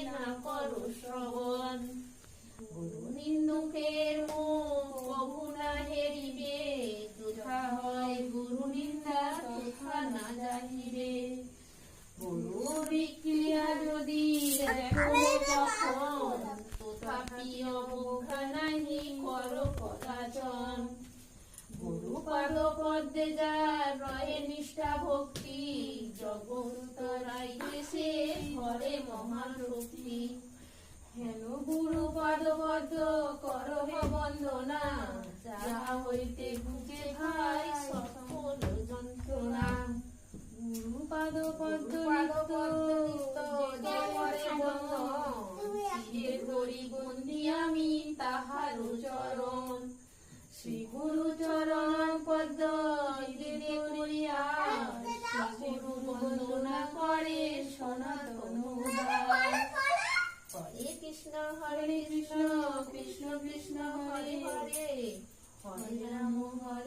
না করো শ্রবণ। গুরু নিন্দুকের মুখ কভু না হেরিবে, যথা হয় গুরু নিন্দা তথা না জানিবে। গুরুর ক্রিয়া যদি দেখো তখন, তথাপি অবজ্ঞা নাহি করো কদাচন। গুরু পদ পদ্মে যার রহে নিষ্ঠা ভক্তি, জগৎ তরাইতে সে ঘরে মহান শক্তি। হেন গুরু পদ পদ্ম করো হে বন্দনা, যাহা হইতে ঘুচে ভাই সকল যন্ত্রণা। গুরু পদ পদ্ম নিত্য যে করে বন্দন, চিরে ধরি বন্দি আমি তাহার চরণ। শ্রী গুরু চরণ পদ্ম হৃদয়ে করিয়া, শ্রী গুরু বন্দনা করে সনাতন উদার। হরে কৃষ্ণ কৃষ্ণ কৃষ্ণ হরে হরে, হরে রাম হরে